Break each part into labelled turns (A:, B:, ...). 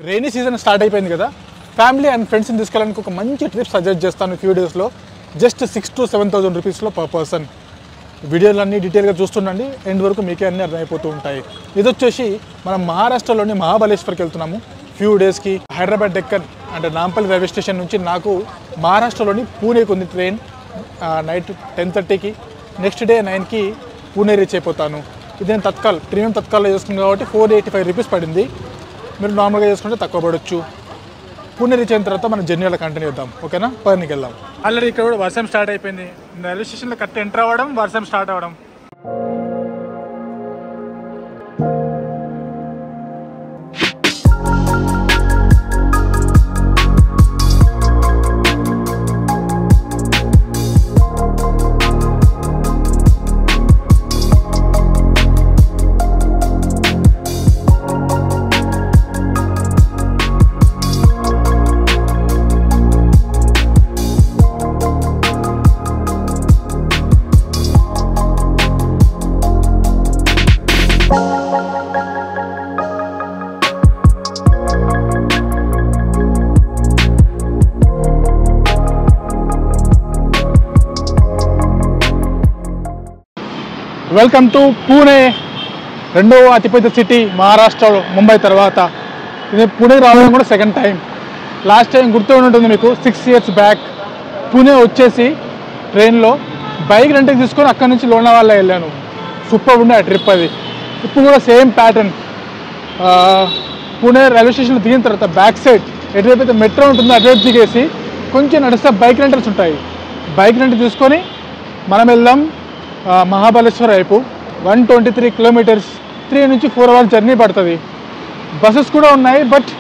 A: Rainy season start అయిపోయింది కదా, family and ఫ్రెండ్స్ని తీసుకెళ్ళడానికి ఒక మంచి ట్రిప్ సజెస్ట్ చేస్తాను ఫ్యూ డేస్లో. జస్ట్ 6,000 to 7,000 రూపీస్లో పర్ పర్సన్. వీడియోలన్నీ డీటెయిల్గా చూస్తుండండి, ఎండ్ వరకు మీకే అన్నీ అర్థమైపోతూ ఉంటాయి. ఇది వచ్చేసి మనం మహారాష్ట్రలోని మహాబలేశ్వర్కి వెళ్తున్నాము ఫ్యూ డేస్కి. హైదరాబాద్ డెక్కన్ అంటే నాంపల్లి రైల్వే స్టేషన్ నుంచి నాకు మహారాష్ట్రలోని పూణేకి ఉంది ట్రైన్. నైట్ 10:30కి, నెక్స్ట్ డే 9కి పూణే రీచ్ అయిపోతాను. ఇది నేను తత్కాల్ ప్రీమియం తత్కాల్లో చేసుకున్నాను కాబట్టి 485 రూపీస్ పడింది. మీరు నార్మల్గా చేసుకుంటే తక్కువ పడవచ్చు. పూణే రీచ్ అయిన తర్వాత మనం జర్నీ అలా కంటిన్యూ చేద్దాం, ఓకేనా? పర్నికి వెళ్దాం. ఆల్రెడీ ఇక్కడ కూడా వర్షం స్టార్ట్ అయిపోయింది. రైల్వే స్టేషన్లో కరెక్ట్ ఎంటర్ అవ్వడం, వర్షం స్టార్ట్ అవ్వడం. వెల్కమ్ టు పూణే, రెండవ అతిపెద్ద సిటీ మహారాష్ట్రలో ముంబై తర్వాత. ఇది పూణే రావడం కూడా సెకండ్ టైం. లాస్ట్ టైం గుర్తు ఉంటుంది మీకు, 6 years బ్యాక్ పూణే వచ్చేసి ట్రైన్లో బైక్ రెంట్కి తీసుకొని అక్కడి నుంచి లోనావాలా వెళ్ళాను. సూపర్ ఉండే ఆ ట్రిప్ అది. ఇప్పుడు కూడా సేమ్ ప్యాటర్న్. పూణే రైల్వే స్టేషన్లో దిగిన తర్వాత బ్యాక్ సైడ్ ఎటువైపు అయితే మెట్రో ఉంటుందో అటువైపు దిగేసి కొంచెం నడిస్తే బైక్ రెంటల్స్ ఉంటాయి. బైక్ రెంట్ తీసుకొని మనం వెళ్దాం మహాబలేశ్వర్ వైపు. 123 kilometers, 3 నుంచి 4 hours జర్నీ పడుతుంది. బస్సెస్ కూడా ఉన్నాయి, బట్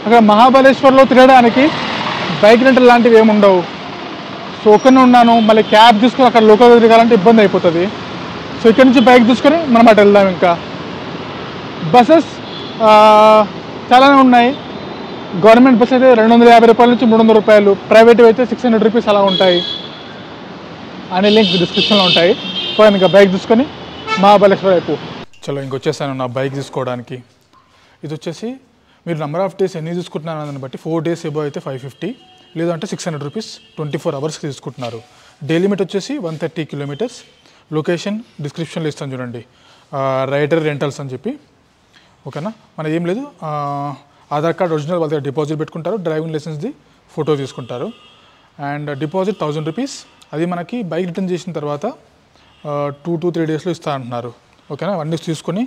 A: అక్కడ మహాబలేశ్వర్లో తిరగడానికి బైక్ రెంటల్ లాంటివి ఏమి ఉండవు. సో ఒక్కనే ఉన్నాను, మళ్ళీ క్యాబ్ తీసుకొని అక్కడ లోకల్ తిరగాలంటే ఇబ్బంది అయిపోతుంది. సో ఇక్కడ నుంచి బైక్ తీసుకొని మనం అటు వెళ్దాం. ఇంకా బస్సెస్ చాలానే ఉన్నాయి. గవర్నమెంట్ బస్ అయితే 250 రూపాయల నుంచి 300 రూపాయలు, ప్రైవేట్ అయితే 600 రూపీస్ అలా ఉంటాయి. అనే లింక్ డిస్క్రిప్షన్లో ఉంటాయి. ఇంకా బైక్ తీసుకొని మహాబలేశ్వర్ వైపు చలో. ఇంకొచ్చేసాను నా బైక్ తీసుకోవడానికి. ఇది వచ్చేసి మీరు నెంబర్ ఆఫ్ డేస్ ఎన్ని తీసుకుంటున్నారు దాన్ని బట్టి 4 days ఎబో అయితే 550, లేదంటే 600 రూపీస్ 24 hours తీసుకుంటున్నారు. డే లిమిట్ వచ్చేసి 130 kilometers. లొకేషన్ డిస్క్రిప్షన్లో ఇస్తాను చూడండి, రైడర్ రెంటల్స్ అని చెప్పి, ఓకేనా? మనది ఏం లేదు, ఆధార్ కార్డ్ ఒరిజినల్ వాళ్ళ దగ్గర డిపాజిట్ పెట్టుకుంటారు, డ్రైవింగ్ లైసెన్స్ది ఫోటో తీసుకుంటారు. And deposit 1000 rupees. అది మనకి బైక్ రిటర్న్ చేసిన తర్వాత 2 to 3 daysలో ఇస్తా అంటున్నారు, ఓకేనా? అన్నీ తీసుకొని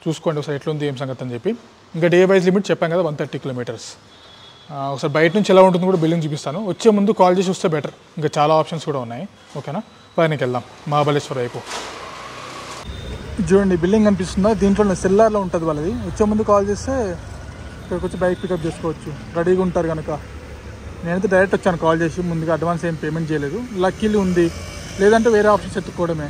A: చూసుకోండి ఒకసారి ఎట్లుంది ఏం సంగతి అని చెప్పి. ఇంకా డే వైజ్ లిమిట్ చెప్పాను కదా 130 kilometers. ఒకసారి బయట నుంచి ఎలా ఉంటుందో కూడా బిల్డింగ్ చూపిస్తాను. వచ్చే ముందు కాల్ చేసి వస్తే బెటర్, ఇంకా చాలా ఆప్షన్స్ కూడా ఉన్నాయి, ఓకేనా? పైనకి వెళ్దాం మహాబలేశ్వర్ వైపు. చూడండి బిల్డింగ్ కనిపిస్తుందా, దీంట్లో సెల్లార్లో ఉంటుంది వాళ్ళది. వచ్చే ముందు కాల్ చేస్తే ఇక్కడికి వచ్చి బైక్ పికప్ చేసుకోవచ్చు, రెడీగా ఉంటారు కనుక. నేనైతే డైరెక్ట్ వచ్చాను కాల్ చేసి, ముందుగా అడ్వాన్స్ ఏం పేమెంట్ చేయలేదు. లక్కీలు ఉంది, లేదంటే వేరే ఆప్షన్స్ ఎత్తుక్కోవడమే.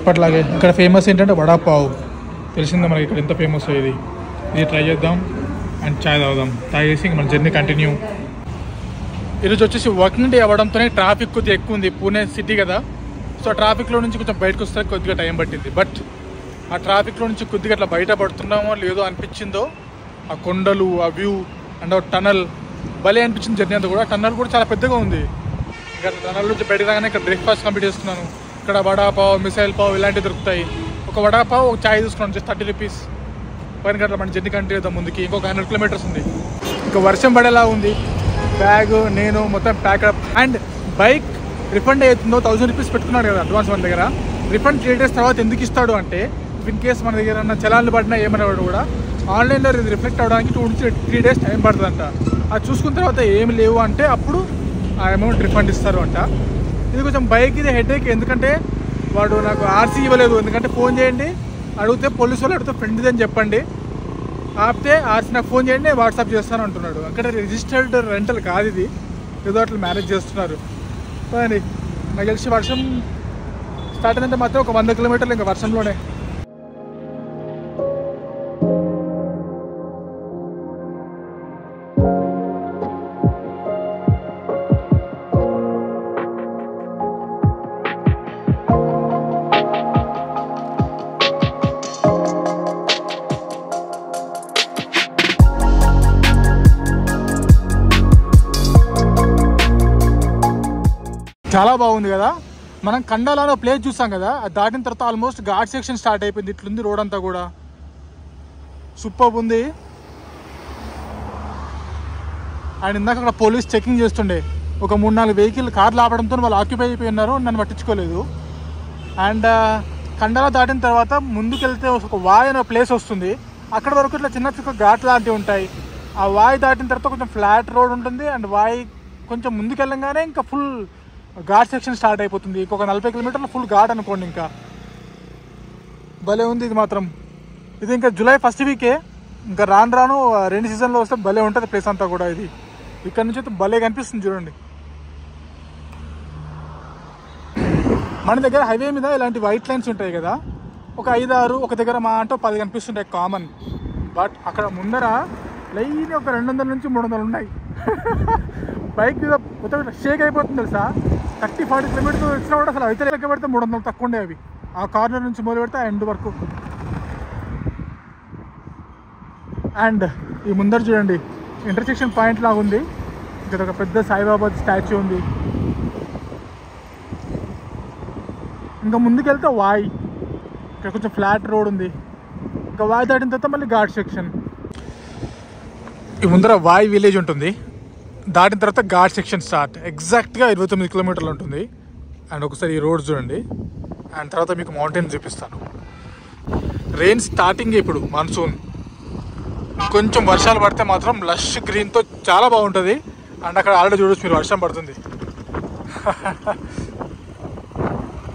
A: ఇప్పట్లాగే ఇక్కడ ఫేమస్ ఏంటంటే వడాపావ్. తెలిసిందా మనకి ఇక్కడ ఎంత ఫేమస్ ఇది ట్రై చేద్దాం అండ్ చాయ్ తాగుదాం. తాగేసి మన జర్నీ కంటిన్యూ. ఈరోజు వచ్చేసి వర్కింగ్ డే అవ్వడంతోనే ట్రాఫిక్ కొద్దిగా ఎక్కువ ఉంది. పూణే సిటీ కదా, సో ట్రాఫిక్లో నుంచి కొంచెం బయటకు వస్తే కొద్దిగా టైం పట్టింది. బట్ ఆ ట్రాఫిక్లో నుంచి కొద్దిగా అట్లా బయట పడుతున్నామో లేదో అనిపించిందో, ఆ కొండలు, ఆ వ్యూ అండ్ టనల్ భలే అనిపించింది. జర్నీ అంతా కూడా, టనల్ కూడా చాలా పెద్దగా ఉంది. ఇక్కడ టనల్ నుంచి బయటకు రాగానే ఇక్కడ బ్రేక్ఫాస్ట్ కంప్లీట్ చేస్తున్నాను. ఇక్కడ వడాపావ్, మిసైల్ పావ్ ఇలాంటివి దొరుకుతాయి. ఒక వడాపావ్, ఒక చాయ్ తీసుకున్నాను, జస్ట్ 30 రూపీస్. పైన గట్ల మన జర్నీ కంటిన్యూ చేద్దాం ముందుకి. ఇంకొక 100 kilometers ఉంది. ఇంకా వర్షం పడేలా ఉంది. బ్యాగ్ నేను మొత్తం ప్యాకప్. అండ్ బైక్ రిఫండ్ అవుతుందో 1000 రూపీస్ పెట్టుకున్నాడు కదా అడ్వాన్స్ మన దగ్గర. రిఫండ్ 3 days తర్వాత ఎందుకు ఇస్తాడు అంటే, ఇన్ కేస్ మన దగ్గర చలాన్లు పడినా ఏమైనా కూడా ఆన్లైన్లో ఇది రిఫ్లెక్ట్ అవ్వడానికి 2 నుంచి 3 days టైం పడుతుందంట. అది చూసుకున్న తర్వాత ఏమి లేవు అంటే అప్పుడు ఆ అమౌంట్ రిఫండ్ ఇస్తారు అంట. ఇది కొంచెం బైక్ ఇది హెడేక్, ఎందుకంటే వాడు నాకు ఆర్సీ ఇవ్వలేదు. ఎందుకంటే ఫోన్ చేయండి అడిగితే పోలీసు వాళ్ళు అడిగితే ఫ్రెండ్ది అని చెప్పండి, ఆపితే ఆర్సీ నాకు ఫోన్ చేయండి వాట్సాప్ చేస్తాను అంటున్నాడు. అక్కడ రిజిస్టర్డ్ రెంటల్ కాదు ఇది, ఏదో అట్లా మేనేజ్ చేస్తున్నారు. కానీ నాకు తెలిసి వర్షం స్టార్ట్ అయిందంటే మాత్రం ఒక 100 కిలోమీటర్లు ఇంకా వర్షంలోనే. చాలా బాగుంది కదా. మనం కండాలలో ప్లేస్ చూసాం కదా, అది దాటిన తర్వాత ఆల్మోస్ట్ ఘాట్ సెక్షన్ స్టార్ట్ అయిపోయింది. ఇట్లుంది రోడ్ అంతా కూడా, సూపర్ ఉంది. అండ్ ఇందాక అక్కడ పోలీస్ చెకింగ్ చేస్తుండే, ఒక 3-4 వెహికల్ కార్లు ఆపడంతో వాళ్ళు ఆక్యుపై అయిపోయి ఉన్నారు, నన్ను పట్టించుకోలేదు. అండ్ కండాల దాటిన తర్వాత ముందుకెళ్తే ఒక వాయ్ అనే ప్లేస్ వస్తుంది. అక్కడ వరకు ఇట్లా చిన్న చిన్న ఘాట్ లాంటివి ఉంటాయి. ఆ వాయ్ దాటిన తర్వాత కొంచెం ఫ్లాట్ రోడ్ ఉంటుంది. అండ్ వాయ్ కొంచెం ముందుకెళ్ళంగానే ఇంకా ఫుల్ ఘాట్ సెక్షన్ స్టార్ట్ అయిపోతుంది. ఇంకొక 40 కిలోమీటర్లు ఫుల్ ఘాట్ అనుకోండి. ఇంకా భలే ఉంది ఇది మాత్రం. ఇది ఇంకా జూలై ఫస్ట్ వీకే, ఇంకా రాను రెయినీ సీజన్లో వస్తే భలే ఉంటుంది ప్లేస్ అంతా కూడా. ఇది ఇక్కడ నుంచి అయితే భలే కనిపిస్తుంది చూడండి. మన దగ్గర హైవే మీద ఇలాంటి వైట్ లైన్స్ ఉంటాయి కదా, ఒక 5-6 ఒక దగ్గర మా అంటే 10 కనిపిస్తుంటాయి కామన్. బట్ అక్కడ ముందర లైన్ ఒక 200 నుంచి 300 ఉన్నాయి. బైక్ మీద మొత్తం షేక్ అయిపోతుంది తెలుసా. 30-40 కిలోమీటర్స్ వచ్చినా కూడా అసలు అయితే లెక్క పెడితే 300 తక్కువ ఉండే అవి. ఆ కార్నర్ నుంచి మొదలు పెడితే ఆ ఎండ్ వరకు. అండ్ ఈ ముందర చూడండి ఇంటర్సెక్షన్ పాయింట్ లాగా ఉంది. ఇక్కడ ఒక పెద్ద సాయిబాబా స్టాచ్యూ ఉంది. ఇంకా ముందుకెళ్తే వాయ్, ఇక్కడ కొంచెం ఫ్లాట్ రోడ్ ఉంది. ఇంకా వాయ్ దాటిన తర్వాత మళ్ళీ ఘాట్ సెక్షన్. ఈ ముందర వాయ్ విలేజ్ ఉంటుంది, దాటిన తర్వాత ఘాట్ సెక్షన్ స్టార్ట్. ఎగ్జాక్ట్గా 29 కిలోమీటర్లు ఉంటుంది. అండ్ ఒకసారి ఈ రోడ్ చూడండి. అండ్ తర్వాత మీకు మౌంటైన్ చూపిస్తాను. రెయిన్ స్టార్టింగ్ ఇప్పుడు మాన్సూన్, కొంచెం వర్షాలు పడితే మాత్రం లష్ గ్రీన్తో చాలా బాగుంటుంది. అండ్ అక్కడ ఆల్రెడీ చూడొచ్చు మీరు, వర్షం పడుతుంది.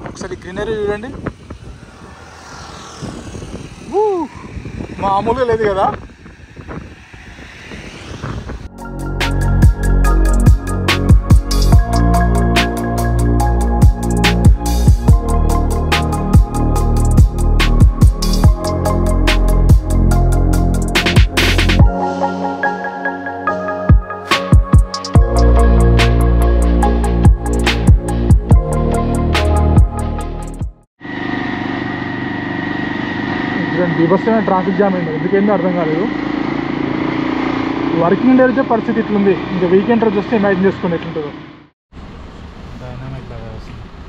A: ఒకసారి గ్రీనరీ చూడండి, మామూలుగా లేదు కదా. బీభత్సమైన ట్రాఫిక్ జామ్ అయింది, ఎందుకేందో అర్థం కాలేదు. వర్కింగ్ డే వచ్చే పరిస్థితి ఇట్లుంది, ఇంకా వీకెండ్ రోజు వస్తే ఇమాజిన్ చేసుకోండి ఎట్లుంటుందో.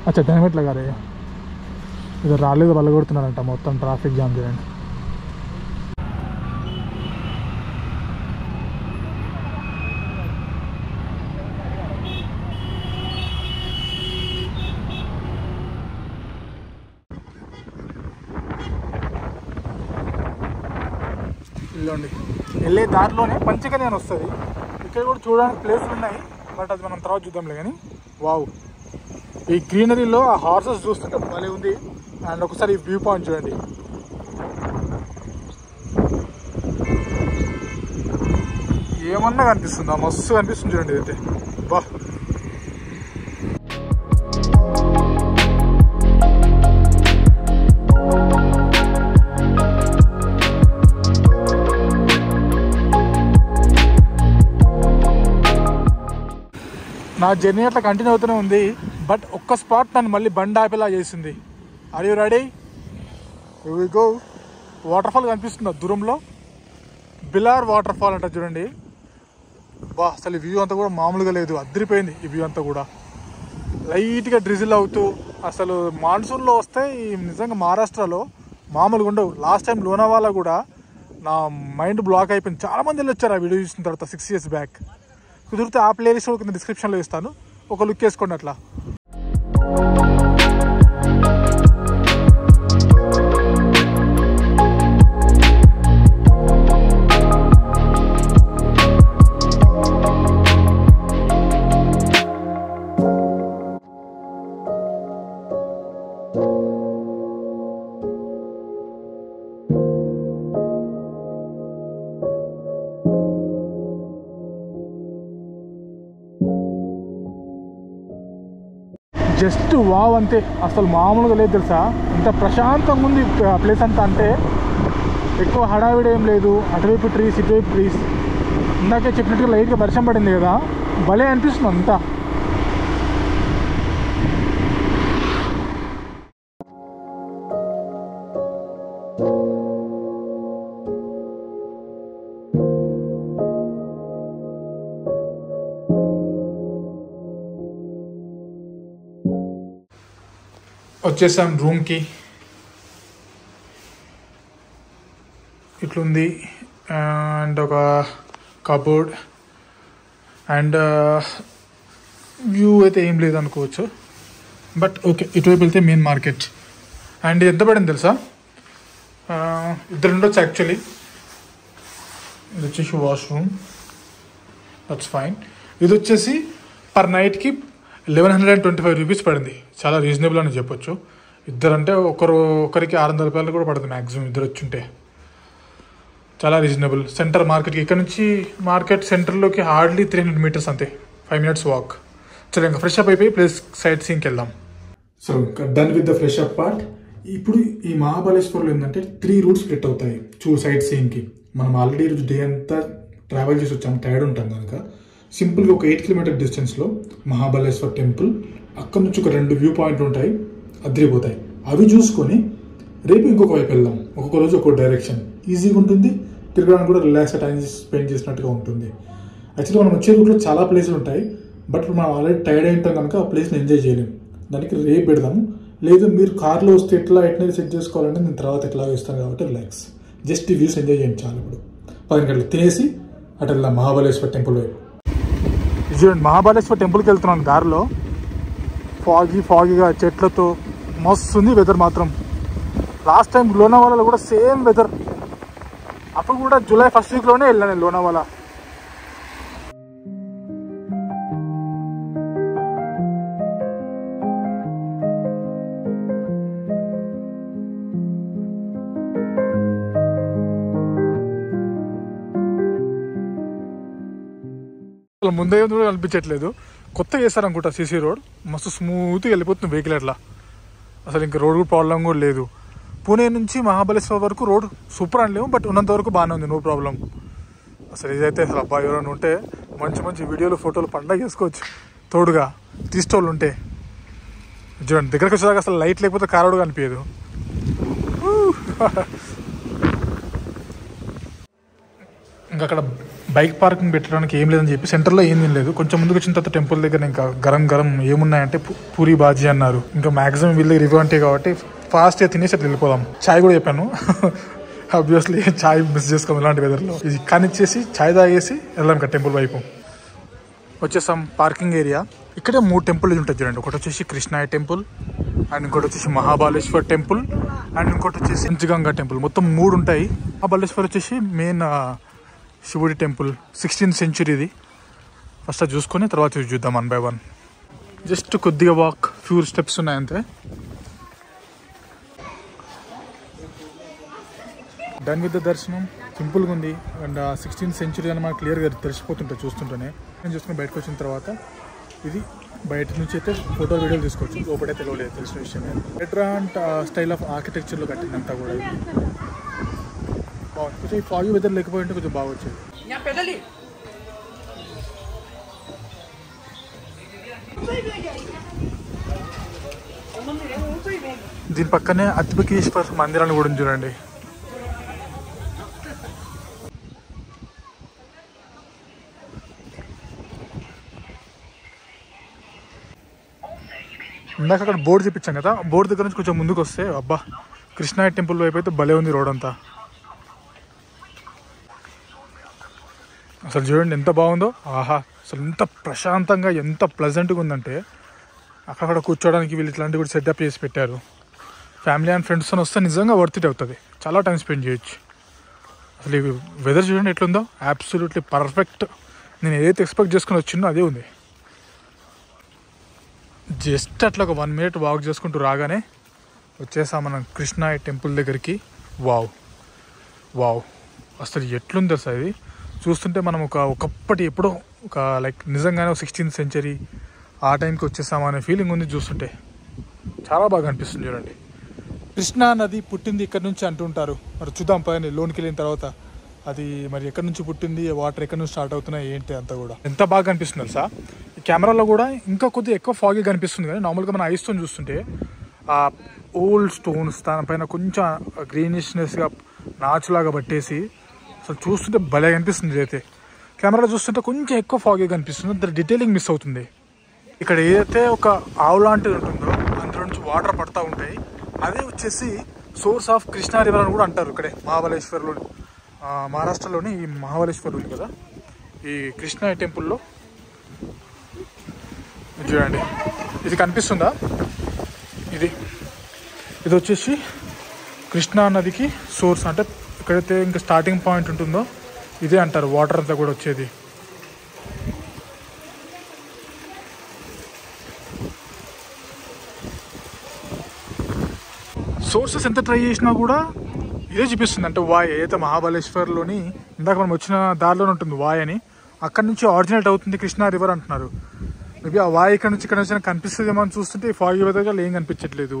A: అచ్చా డైనమైట్ లాగా ఇది రాలేదు, వల్ల కొడుతున్నారంట. మొత్తం ట్రాఫిక్ జామ్ చేయండి. ఇల్లండి వెళ్ళే దారిలోనే పంచకని అని వస్తుంది. ఇక్కడ కూడా చూడడానికి ప్లేసులు ఉన్నాయి, బట్ అది మనం తర్వాత చూద్దాంలే. కానీ వావ్, ఈ గ్రీనరీలో ఆ హార్సెస్ చూస్తుంటే భలే ఉంది. అండ్ ఒకసారి ఈ వ్యూ పాయింట్ చూడండి, ఏమన్నా కనిపిస్తుందా, మస్తు కనిపిస్తుంది చూడండి ఇదైతే. బా, నా జర్నీ అట్లా కంటిన్యూ అవుతూనే ఉంది. బట్ ఒక్క స్పాట్ నన్ను మళ్ళీ బండి ఆపేలా చేసింది. Are you ready? Here we go. Water fall కనిపిస్తుందా దూరంలో, బిలార్ వాటర్ ఫాల్ అంట చూడండి. బా, అసలు ఈ వ్యూ అంతా కూడా మామూలుగా లేదు, అదిరిపోయింది ఈ వ్యూ అంతా కూడా. లైట్గా డ్రిజిల్ అవుతూ, అసలు మాన్సూన్లో వస్తే నిజంగా మహారాష్ట్రలో మామూలుగా ఉండవు. లాస్ట్ టైం లోనావాలా కూడా నా మైండ్ బ్లాక్ అయిపోయింది. చాలామంది వెళ్ళి వచ్చారు ఆ వీడియో చూసిన తర్వాత 6 years బ్యాక్. కుదిరితే ఆ ప్లేలిస్ట్ కూడా కింద డిస్క్రిప్షన్లో ఇస్తాను, ఒక లుక్ వేసుకోండి అట్లా. జస్ట్ వావ్ అంతే, అసలు మామూలుగా లేదు తెలుసా. ఇంత ప్రశాంతంగా ఉంది ప్లేస్ అంతా, అంటే ఎక్కువ హడావిడి ఏం లేదు. అటువైపు ట్రీస్, ఇటువైపు ట్రీస్. ఇందాకే చెప్పినట్టుగా లైట్గా వర్షం పడింది కదా, భలే అనిపిస్తుంది అంతా. వచ్చేసాం రూమ్కి. ఇట్లుంది అండ్ ఒక కబోర్డ్ అండ్ వ్యూ అయితే ఏం లేదనుకోవచ్చు, బట్ ఓకే. ఇటువైపు వెళ్తే మెయిన్ మార్కెట్. అండ్ ఎంత పడింది తెలుసా, 2 ఉండొచ్చు యాక్చువల్లీ. ఇది వచ్చేసి వాష్రూమ్, దట్స్ ఫైన్. ఇది వచ్చేసి పర్ నైట్కి 1125 రూపీస్ పడింది. చాలా రీజనబుల్ అని చెప్పొచ్చు. ఇద్దరంటే ఒకరికి 600 రూపాయలు కూడా పడుతుంది మ్యాక్సిమం, ఇద్దరు వచ్చుంటే. చాలా రీజనబుల్. సెంటర్ మార్కెట్కి ఇక్కడ నుంచి మార్కెట్ సెంటర్లోకి హార్డ్లీ 300 మీటర్స్ అంతే, 5 minutes వాక్. చలో ఇంకా ఫ్రెష్ అప్ అయిపోయి ప్లేస్ సైట్ సీయింగ్కి వెళ్దాం. సో ఇంకా done with the fresh up part. ఇప్పుడు ఈ మహాబలేశ్వర్లో ఏంటంటే 3 రూట్స్ స్ప్లిట్ అవుతాయి సైట్ సీయింగ్కి. మనం ఆల్రెడీ ఈరోజు డే అంతా ట్రావెల్ చేసి వచ్చాము, టైర్డ్ ఉంటాం కనుక సింపుల్గా ఒక 8 kilometer డిస్టెన్స్లో మహాబలేశ్వర్ టెంపుల్, అక్కడ నుంచి ఒక 2 వ్యూ పాయింట్లు ఉంటాయి, అదిరిపోతాయి. అవి చూసుకొని రేపు ఇంకొక వైపు వెళ్దాం. ఒక్కొక్క రోజు ఒక్కొక్క డైరెక్షన్. ఈజీగా ఉంటుంది, తిరగడానికి కూడా రిలాక్స్గా టైం స్పెండ్ చేసినట్టుగా ఉంటుంది. యాక్చువల్లీ మనం వచ్చే రూట్లో చాలా ప్లేసులు ఉంటాయి, బట్ మనం ఆల్రెడీ టైర్డ్ అయి ఉంటాం కనుక ఆ ప్లేస్ని ఎంజాయ్ చేయలేము. దానికి రేపు పెడదాము. లేదు మీరు కార్లో వస్తే ఎట్లా సెట్ చేసుకోవాలంటే నేను తర్వాత ఎట్లా వేస్తాను కాబట్టి రిలాక్స్, జస్ట్ వ్యూస్ ఎంజాయ్ చేయండి చాలు. ఇప్పుడు 10 గంటలు తినేసి అటు వెళ్దాం మహాబలేశ్వర్ టెంపుల్ వైపు. చూడండి, మహాబలేశ్వర్ టెంపుల్కి వెళ్తున్నాను దారిలో. ఫాగీగా చెట్లతో మస్తు ఉంది వెదర్ మాత్రం. లాస్ట్ టైం లోనావాలాలో కూడా సేమ్ వెదర్. అప్పుడు కూడా జూలై 1st weekలోనే వెళ్ళాను నేను లోనావాలా. అసలు ముందే కూడా కనిపించట్లేదు. కొత్త చేస్తారనుకుంటా సీసీ రోడ్, మస్తు స్మూత్గా వెళ్ళిపోతుంది వెహికల్ అట్లా. అసలు ఇంకా రోడ్ కూడా ప్రాబ్లం కూడా లేదు. పూణే నుంచి మహాబలేశ్వర్ వరకు రోడ్ సూపర్ అని లేవు, బట్ ఉన్నంత వరకు బాగానే ఉంది, నో ప్రాబ్లం. అసలు ఇదైతే అసలు అబ్బాయి ఎవరైనా ఉంటే మంచి మంచి వీడియోలు ఫోటోలు పండగ చేసుకోవచ్చు, తోడుగా తీసేటోళ్ళు ఉంటే. చూడండి దగ్గరకు వచ్చేదాకా అసలు లైట్ లేకపోతే కార్ కూడా కనిపించదు. ఇంకా అక్కడ బైక్ పార్కింగ్ పెట్టడానికి ఏం లేదని చెప్పి సెంటర్లో ఏం లేదు. కొంచెం ముందుకు వచ్చిన తర్వాత టెంపుల్ దగ్గర ఇంకా గరం ఏమున్నాయంటే పూరి బాజీ అన్నారు. ఇంకా మాక్సిమం వీళ్ళ దగ్గర ఇవి ఉంటాయి కాబట్టి ఫాస్ట్గా తినేసి అట్లా వెళ్ళిపోదాం. చాయ్ కూడా చెప్పాను, ఆబ్వియస్లీ చాయ్ మిస్ చేసుకోము ఇలాంటి వెదర్లో. ఇది కానిచ్చేసి చాయ్ తాగేసి వెళ్దాం ఇంకా టెంపుల్ వైపు. వచ్చేసాం పార్కింగ్ ఏరియా. ఇక్కడే 3 టెంపుల్ ఉంటాయి చూడండి. ఒకటి వచ్చేసి కృష్ణాయ టెంపుల్, అండ్ ఇంకోటి వచ్చేసి మహాబలేశ్వర్ టెంపుల్, అండ్ ఇంకోటి వచ్చేసి పంచగంగా టెంపుల్. మొత్తం 3 ఉంటాయి. మహాబలేశ్వర్ వచ్చేసి మెయిన్ శివుడి టెంపుల్, 16th century. ఫస్ట్ అది చూసుకొని తర్వాత చూద్దాం 1 by 1. జస్ట్ కొద్దిగా వాక్, ఫ్యూ స్టెప్స్ ఉన్నాయి అంతే. డన్ విత్ ద దర్శనం. సింపుల్గా ఉంది. అండ్ 16th century అని మనకు క్లియర్గా తెలిసిపోతుంటుంది చూస్తుంటేనే. నేను చూసుకుని బయటకు వచ్చిన తర్వాత ఇది బయట నుంచి అయితే ఫోటో వీడియోలు తీసుకోవచ్చు, లోపలే తెలియలేదు, తెలిసిన విషయమే. రెట్రాంట్ స్టైల్ ఆఫ్ ఆర్కిటెక్చర్లో కట్టిందంతా కూడా. ఇది బాగుంది. కొంచెం ఈ ఫాగీ వెదర్ లేకపోయింటే కొంచెం బాగా వచ్చేది. దీని పక్కనే అద్భుకేశ్వర్ మందిరాన్ని కూడా చూడండి. ఇందాక అక్కడ బోర్డు చూపించాం కదా, బోర్డు దగ్గర నుంచి కొంచెం ముందుకు వస్తే అబ్బా కృష్ణాయ టెంపుల్ వైపు అయితే భలే ఉంది రోడ్ అంతా. అసలు చూడండి ఎంత బాగుందో. ఆహా, అసలు ఎంత ప్రశాంతంగా ఎంత ప్లెజెంట్గా ఉందంటే అక్కడ కూర్చోడానికి వీళ్ళు ఇట్లాంటివి కూడా సెటప్ చేసి పెట్టారు. ఫ్యామిలీ అండ్ ఫ్రెండ్స్తో వస్తే నిజంగా వర్త్ ఇట్ అవుతుంది, చాలా టైం స్పెండ్ చేయొచ్చు. అసలు ఈ వెదర్ చూడండి ఎట్లుందో, అబ్సల్యూట్లీ పర్ఫెక్ట్. నేను ఏదైతే ఎక్స్పెక్ట్ చేసుకుని వచ్చిందో అదే ఉంది. జస్ట్ అట్లా ఒక 1 minute వాక్ చేసుకుంటూ రాగానే వచ్చేసాం మనం కృష్ణాయ టెంపుల్ దగ్గరికి. వావ్ అసలు ఎట్లుంది సార్ ఇది చూస్తుంటే. మనం ఒకప్పటి ఎప్పుడో లైక్ నిజంగానే 16th century ఆ టైంకి వచ్చేసామా అనే ఫీలింగ్ ఉంది చూస్తుంటే. చాలా బాగా అనిపిస్తుంది చూడండి. కృష్ణా నది పుట్టింది ఇక్కడ నుంచి అంటుంటారు. మరి చూద్దాం పైన లోనికి వెళ్ళిన తర్వాత అది మరి ఎక్కడి నుంచి పుట్టింది, వాటర్ ఎక్కడి నుంచి స్టార్ట్ అవుతున్నాయి ఏంటి అంతా కూడా ఎంత బాగా కనిపిస్తుంది సార్. ఈ కెమెరాలో కూడా ఇంకా కొద్దిగా ఎక్కువ ఫాగీ కనిపిస్తుంది, కానీ నార్మల్గా మన ఐస్తో చూస్తుంటే ఆ ఓల్డ్ స్టోన్స్ దానిపైన కొంచెం గ్రీనిష్నెస్గా నాచులాగా పట్టేసి అసలు చూస్తుంటే భలే కనిపిస్తుంది. అయితే కెమెరాలో చూస్తుంటే కొంచెం ఎక్కువ ఫాగీ కనిపిస్తుంది, దాని డీటెయిలింగ్ మిస్ అవుతుంది. ఇక్కడ ఏదైతే ఒక ఆవు లాంటిది ఉంటుందో అందులో నుంచి వాటర్ పడుతూ ఉంటాయి, అదే వచ్చేసి సోర్స్ ఆఫ్ కృష్ణా రివర్ అని కూడా అంటారు. ఇక్కడే మహాబలేశ్వర్లో, మహారాష్ట్రలోని ఈ మహాబలేశ్వర్ ఉంది కదా, ఈ కృష్ణా టెంపుల్లో చూడండి. ఇది కనిపిస్తుందా, ఇది వచ్చేసి కృష్ణా నదికి సోర్స్. అంటే ఎక్కడైతే ఇంకా స్టార్టింగ్ పాయింట్ ఉంటుందో ఇదే అంటారు, వాటర్ అంతా కూడా వచ్చేది. సోర్సెస్ ఎంత ట్రై చేసినా కూడా ఇదే చూపిస్తుంది. అంటే వాయ్ ఏదైతే మహాబలేశ్వర్లోని ఇందాక మనం వచ్చిన దారిలోనే ఉంటుంది వాయ్ అని, అక్కడ నుంచి ఆరిజినేట్ అవుతుంది కృష్ణా రివర్ అంటున్నారు. మేబీ ఆ వాయ్ ఇక్కడ నుంచి కనిపిస్తుందేమో అని చూస్తుంటే ఫాగీ వెదర్గా ఏం కనిపించట్లేదు.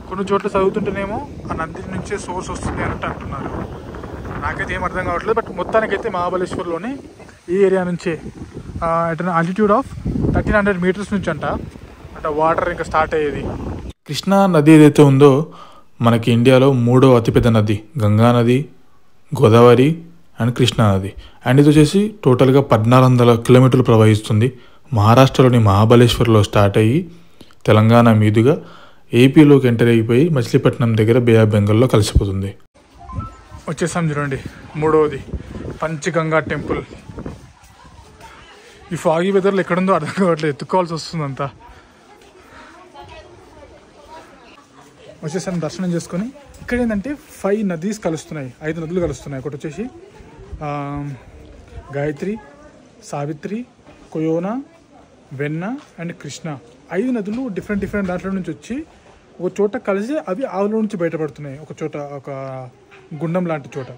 A: కొన్ని చోట్ల చదువుతుంటేనేమో ఆ నది నుంచే సోర్స్ వస్తుంది అన్నట్టు అంటున్నారు. నాకైతే ఏం అర్థం కావట్లేదు. బట్ మొత్తానికైతే మహాబలేశ్వర్లోనే ఈ ఏరియా నుంచే at an altitude of 1300 meters నుంచి అంటే వాటర్ ఇంకా స్టార్ట్ అయ్యేది. కృష్ణా నది ఏదైతే ఉందో మనకి ఇండియాలో 3వ అతిపెద్ద నది. గంగా నది, గోదావరి అండ్ కృష్ణా నది. అండ్ ఇది వచ్చేసి టోటల్గా 1400 kilometers ప్రవహిస్తుంది. మహారాష్ట్రలోని మహాబలేశ్వర్లో స్టార్ట్ అయ్యి తెలంగాణ మీదుగా ఏపీలోకి ఎంటర్ అయిపోయి మచిలీపట్నం దగ్గర బే ఆఫ్ బెంగాల్లో కలిసిపోతుంది. వచ్చేసాం చూడండి, 3వది పంచగంగా టెంపుల్. ఈ ఫాగీ వెదర్లో ఎక్కడుందో అర్థం కావట్లేదు, ఎత్తుకోవాల్సి వస్తుంది అంతా. వచ్చేసాను దర్శనం చేసుకొని. ఇక్కడ ఏంటంటే 5 నదీస్ కలుస్తున్నాయి, 5 నదులు కలుస్తున్నాయి. ఒకటి వచ్చేసి గాయత్రి, సావిత్రి, కొయోనా, వెన్న అండ్ కృష్ణ. 5 నదులు డిఫరెంట్ దాంట్లో నుంచి వచ్చి ఒక చోట కలిసి అవి ఆవుల నుంచి బయటపడుతున్నాయి. ఒక చోట ఒక గుండం లాంటి చోట.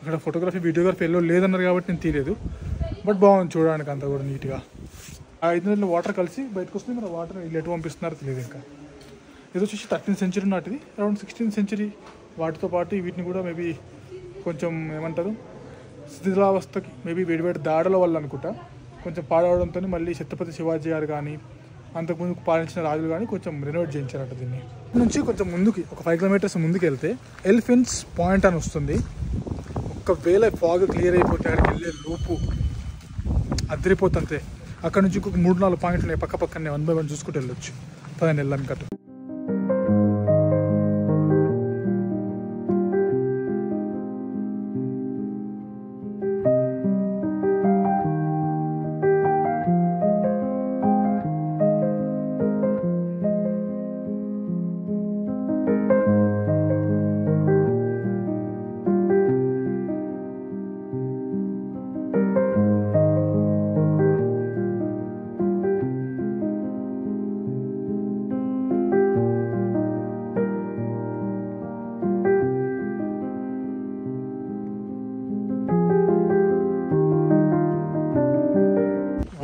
A: అక్కడ ఫోటోగ్రఫీ వీడియోగ్రఫీ ఎల్లో లేదన్నారు కాబట్టి నేను తీయలేదు. బట్ బాగుంది చూడడానికి అంతా కూడా నీట్గా. ఆ 5 నదులు వాటర్ కలిసి బయటకు వస్తుంది. మరి వాటర్ వీళ్ళు ఎటు పంపిస్తున్నారో తెలియదు. ఇంకా ఇది వచ్చేసి 13th century నాటిది, అరౌండ్ 16th century. వాటితో పాటు వీటిని కూడా మేబీ కొంచెం ఏమంటారు శిథిలావస్థకి, మేబీ వేడివేడి దాడుల వల్ల అనుకుంటా కొంచెం పాడవడంతో మళ్ళీ ఛత్రపతి శివాజీ గారు కానీ అంతకుముందు పాలించిన రాజులు కానీ కొంచెం రెనోవేట్ చేయించారట దీన్ని. నుంచి కొంచెం ముందుకి ఒక 5 kilometers ముందుకు వెళ్తే ఎలిఫెంట్స్ పాయింట్ అని వస్తుంది. ఒకవేళ ఫాగ్ క్లియర్ అయిపోతే అక్కడికి వెళ్ళే లోపు అదిరిపోతుంటే అక్కడ నుంచి ఇంకొక 3-4 పాయింట్లు ఉన్నాయి పక్క పక్కనే, 1 by 1 చూసుకుంటూ వెళ్ళొచ్చు. పదండి వెళ్ళాం కట్టు.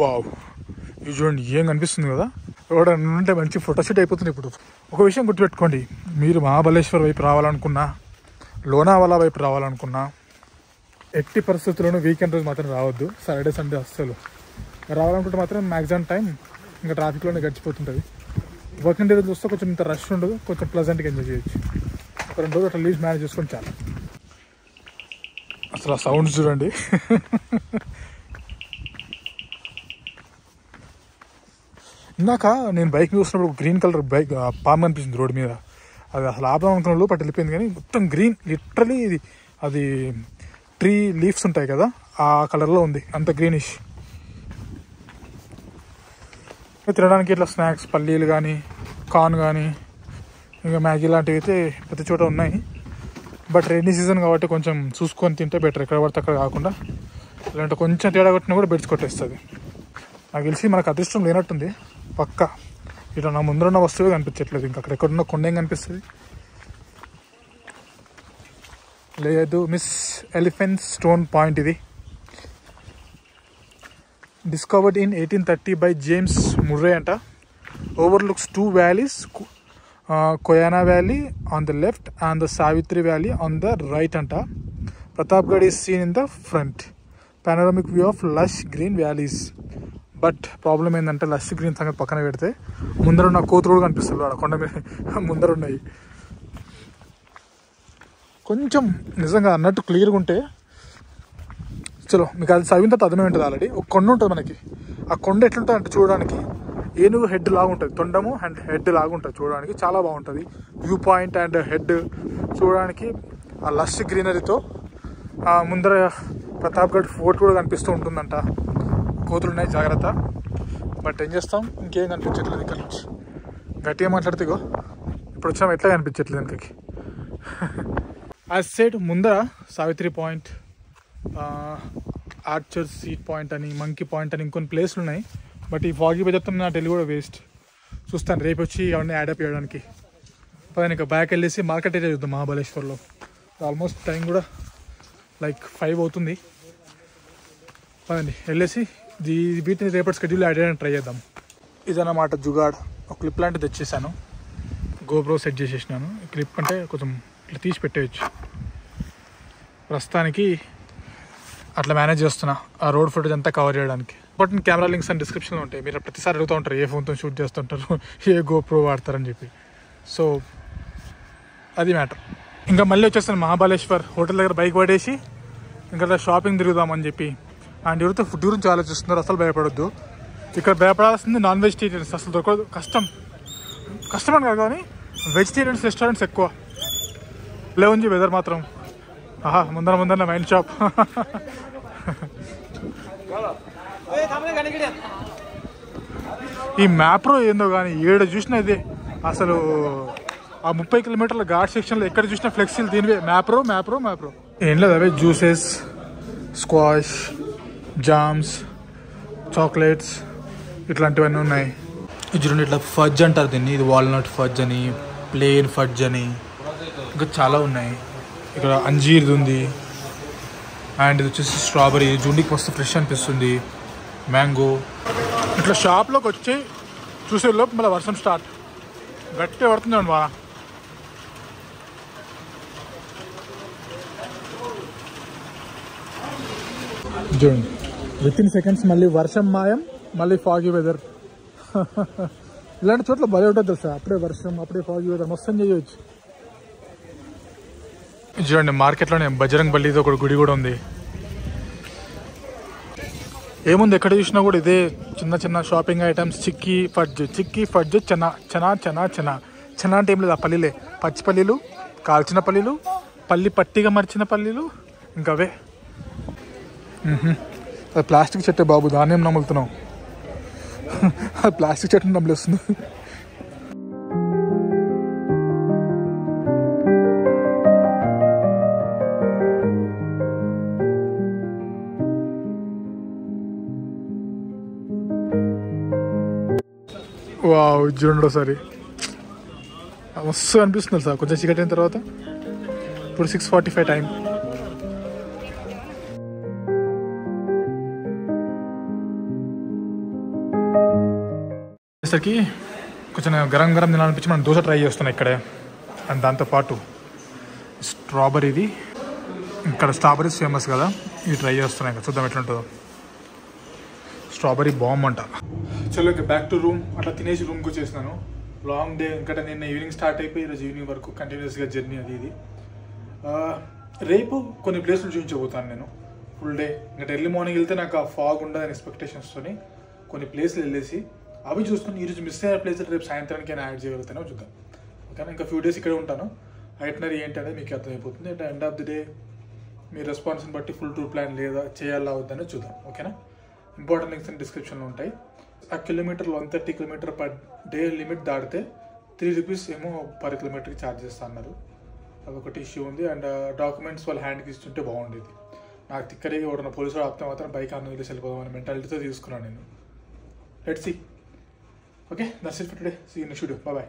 A: వావ్, ఇది చూడండి ఏం కనిపిస్తుంది కదా. ఎవడన్నా ఉంటే మంచి ఫోటోషూట్ అయిపోతుంది. ఇప్పుడు ఒక విషయం గుర్తుపెట్టుకోండి, మీరు మహాబలేశ్వర్ వైపు రావాలనుకున్నా, లోనావాలా వైపు రావాలనుకున్నా ఎట్టి పరిస్థితుల్లోనూ వీకెండ్ రోజు మాత్రం రావద్దు. సాటర్డే సండే అస్సలు రావాలనుకుంటే మాత్రం మ్యాక్సిమం టైం ఇంకా ట్రాఫిక్లోనే గడిచిపోతుంటుంది. వర్కింగ్ డే రోజు వస్తే కొంచెం ఇంత రష్ ఉండదు, కొంచెం ప్లెజెంట్గా ఎంజాయ్ చేయొచ్చు. ఒక 2 రోజులు అట్లా లీవ్స్ మేనేజ్ చేసుకొని చాలా. అసలు ఆ సౌండ్స్ చూడండి. ఇందాక నేను బైక్ చూసినప్పుడు గ్రీన్ కలర్ బైక్ పాము అనిపించింది రోడ్డు మీద. అది అసలు ఆపదాం అనుకున్న లోపు అటు వెళ్ళిపోయింది, కానీ మొత్తం గ్రీన్, లిటరలీ ఇది అది ట్రీ లీవ్స్ ఉంటాయి కదా ఆ కలర్లో ఉంది, అంత గ్రీనిష్. తినడానికి ఇట్లా స్నాక్స్ పల్లీలు కానీ కార్న్ కానీ ఇంకా మ్యాగీ లాంటివి అయితే ప్రతి చోట ఉన్నాయి. బట్ రైనీ సీజన్ కాబట్టి కొంచెం చూసుకొని తింటే బెటర్, ఎక్కడ పడితే అక్కడ కాకుండా. ఇలాంటి కొంచెం తేడా కొట్టినా కూడా బెడ్స్ కొట్టేస్తుంది. నాకు తెలిసి మనకు అదృష్టం లేనట్టుంది పక్క. ఇట్లా నా ముందరున్న వస్తువే కనిపించట్లేదు, ఇంకా అక్కడెక్కడున్న కొండ ఏం కనిపిస్తుంది లేదు. మిస్ ఎలిఫెంట్ స్టోన్ పాయింట్ ఇది. Discovered in 1830 by James Murray అంట. ఓవర్లుక్స్ 2 valleys, Koyana Valley on the left and the Savitri Valley on the right అంట. Pratapgarh is seen in the front. Panoramic view of lush green valleys. But problem ఏంటంటే lush green సంగతి పక్కన పెడితే ముందరున్న కోతులు కూడా కనిపిస్తుంది అక్కడ కొండ మీద ముందరున్నాయి. కొంచెం నిజంగా అన్నట్టు క్లియర్గా ఉంటే చలో మీకు అది చదివిన తర్వాత అర్థమే ఉంటుంది. ఆల్రెడీ ఒక కొండ ఉంటుంది మనకి. ఆ కొండ ఎట్లుంటుంది అంటే చూడడానికి ఏనుగు హెడ్ లాగా ఉంటుంది, తొండము అండ్ హెడ్ లాగా ఉంటుంది, చూడడానికి చాలా బాగుంటుంది. వ్యూ పాయింట్ అండ్ హెడ్ చూడడానికి ఆ లష్ గ్రీనరీతో ముందర ప్రతాప్గఢ్ ఫోర్ట్ కూడా కనిపిస్తూ ఉంటుందంట. కోతులు ఉన్నాయి, జాగ్రత్త. బట్ ఏం చేస్తాం, ఇంకేం కనిపించట్లేదు ఇక్కడ నుంచి. గట్టిగా మాట్లాడితే ఇప్పుడు వచ్చినా ఎట్లా కనిపించట్లేదు వెనకకి. యాజ్ సైడ్ ముందర Savitri point, Archer seat point అని, మంకీ పాయింట్ అని ఇంకొన్ని ప్లేస్లు ఉన్నాయి. బట్ ఈ ఫాగీ వెదర్తో నా ఢిల్లీ కూడా వేస్ట్. చూస్తాను రేపు వచ్చి అవన్నీ యాడప్ చేయడానికి. పదని ఇంకా బ్యాక్ వెళ్ళేసి మార్కెట్ ఏరియా చూద్దాం మహాబలేశ్వర్లో. ఆల్మోస్ట్ టైం కూడా లైక్ 5 అవుతుంది. పదండి వెళ్ళేసి వీటిని రేపటి స్కెడ్యూల్ యాడ్ చేయడానికి ట్రై చేద్దాం. ఇదన్నమాట జుగాడ్. ఒక క్లిప్ లాంటిది తెచ్చేసాను, గోప్రో సెట్ చేసేసినాను. క్లిప్ అంటే కొంచెం ఇట్లా తీసి పెట్టేయచ్చు. ప్రస్తుతానికి అట్లా మేనేజ్ చేస్తున్నా ఆ రోడ్ ఫుటేజ్ అంతా కవర్ చేయడానికి. బట్ కెమెరా లింక్స్ అని డిస్క్రిప్షన్లో ఉంటాయి. మీరు ప్రతిసారి అడుగుతూ ఉంటారు ఏ ఫోన్తో షూట్ చేస్తుంటారు, ఏ గోప్రో వాడతారని చెప్పి. సో అది మ్యాటర్. ఇంకా మళ్ళీ వచ్చేస్తాను మహాబలేశ్వర్ హోటల్ దగ్గర బైక్ పడేసి ఇంకా షాపింగ్ తిరుగుదామని చెప్పి. అండ్ ఎవరితో ఫుడ్ గురించి ఆలోచిస్తున్నారు, అసలు భయపడొద్దు. ఇక్కడ భయపడాల్సింది నాన్ వెజిటేరియన్స్. అసలు దొరకదు, కష్టమని కాదు కానీ వెజిటేరియన్స్ రెస్టారెంట్స్ ఎక్కువ లేవుంది. వెదర్ మాత్రం ముందర మైండ్ షాప్. ఈ మ్యాప్రో ఏందో కానీ ఏడు చూసినా ఇదే. అసలు ఆ 30 కిలోమీటర్ల ఘాట్ సెక్షన్లో ఎక్కడ చూసినా ఫ్లెక్సీలు దీనివే, మ్యాప్రో. ఏం లేదు, అవే జ్యూసెస్, స్క్వాష్, జామ్స్, చాక్లెట్స్ ఇట్లాంటివన్నీ ఉన్నాయి. ఇది చూడండి, ఇట్లా ఫడ్జ్ అంటారు దీన్ని. ఇది వాల్నట్ ఫడ్జ్ అని, ప్లెయిన్ ఫడ్జ్ అని, ఇంకా చాలా ఉన్నాయి. ఇక్కడ అంజీర్ది ఉంది. అండ్ ఇది వచ్చేసి స్ట్రాబెరీ. జూండికి మస్తు ఫ్రెష్ అనిపిస్తుంది. మ్యాంగో. ఇట్లా షాప్లోకి వచ్చి చూసే లోపు మళ్ళీ వర్షం స్టార్ట్. గట్టిగా పడుతుంది అండి బాగా. చూడండి, వితిన్ సెకండ్స్ మళ్ళీ వర్షం మాయం, మళ్ళీ ఫాగీ వెదర్. ఇలాంటి చోట్ల భలే ఉంటుంది తెలుసా. అప్పుడే వర్షం, అప్పుడే ఫాగీ వెదర్, మొత్తం చేయవచ్చు. చూడండి, మార్కెట్లోనే బజరంగ్ బల్లితో ఒక గుడి కూడా ఉంది. ఏముంది, ఎక్కడ చూసినా కూడా ఇదే చిన్న shopping items. Chikki fudge, chana అంటే ఏం లేదు, ఆ పల్లీలే. పచ్చి పల్లీలు, కాల్చిన పల్లీలు, పట్టిగా మరిచిన పల్లీలు, ఇంకా అవే. అది ప్లాస్టిక్ చెట్టే బాబు, దాన్ని ఏం నమ్ములుతున్నావు? అది ప్లాస్టిక్ చెట్టుని నమ్మలేస్తుంది. వావ్, చూడండి ఒకసారి, మస్తు అనిపిస్తుంది సార్ కొంచెం చీకటి అయిన తర్వాత. ఇప్పుడు 6:45 టైం. సరికి కొంచెం గరం తినాలనిపించి మనం దోశ ట్రై చేస్తున్నాం ఇక్కడే. అండ్ దాంతోపాటు స్ట్రాబెరీది, ఇక్కడ స్ట్రాబెరీస్ ఫేమస్ కదా, ఇవి ట్రై చేస్తున్నాయి. ఇంకా చూద్దాం ఎట్లుంటుందో. స్ట్రాబెరీ బాంబ్ అంట. చలో ఇంకా బ్యాక్ టు రూమ్. అట్లా తినేసి రూమ్కి వచ్చేసినాను. Long day. ఇంకా నిన్న ఈవినింగ్ స్టార్ట్ అయిపోయి ఈరోజు ఈవినింగ్ వరకు కంటిన్యూస్గా జర్నీ అది ఇది. రేపు కొన్ని ప్లేసులు చూపించబోతాను నేను ఫుల్ డే. ఇంకా ఎర్లీ మార్నింగ్ వెళ్తే నాకు ఆ ఫాగ్ ఉండదని ఎక్స్పెక్టేషన్స్తో కొన్ని ప్లేసులు వెళ్ళేసి అవి చూసుకొని ఈరోజు మిస్ అయిన ప్లేసులు రేపు సాయంత్రానికి నేను యాడ్ చేయగలుగుతానో చూద్దాం. ఓకేనా, ఇంకా ఫ్యూ డేస్ ఇక్కడే ఉంటాను. ఐటనరీ ఏంటి అనేది మీకు అర్థమైపోతుంది. అంటే ఎండ్ ఆఫ్ ది డే మీ రెస్పాన్స్ని బట్టి ఫుల్ టూర్ ప్లాన్ లేదా చేయాలా వద్దని చూద్దాం. ఓకేనా, ఇంపార్టెంట్ లింక్స్ అని డిస్క్రిప్షన్లో ఉంటాయి. ఆ కిలోమీటర్లు 130 కిలోమీటర్ పర్ డే లిమిట్ దాటితే 3 రూపీస్ ఏమో పర్ కిలోమీటర్కి ఛార్జ్ చేస్తా అన్నారు. అదొకటి ఇష్యూ ఉంది. అండ్ డాక్యుమెంట్స్ వాళ్ళ హ్యాండ్కి ఇస్తుంటే బాగుండేది. నాకు తిక్కడిగా ఎవడన్నా పోలీసు ఆపితే మాత్రం బైక్ ఆన్ వదిలేసి వెళ్ళిపోదామని మెంటాలిటీతో తీసుకున్నాను నేను. Let's see. Okay, that's it for today. See you next video. By.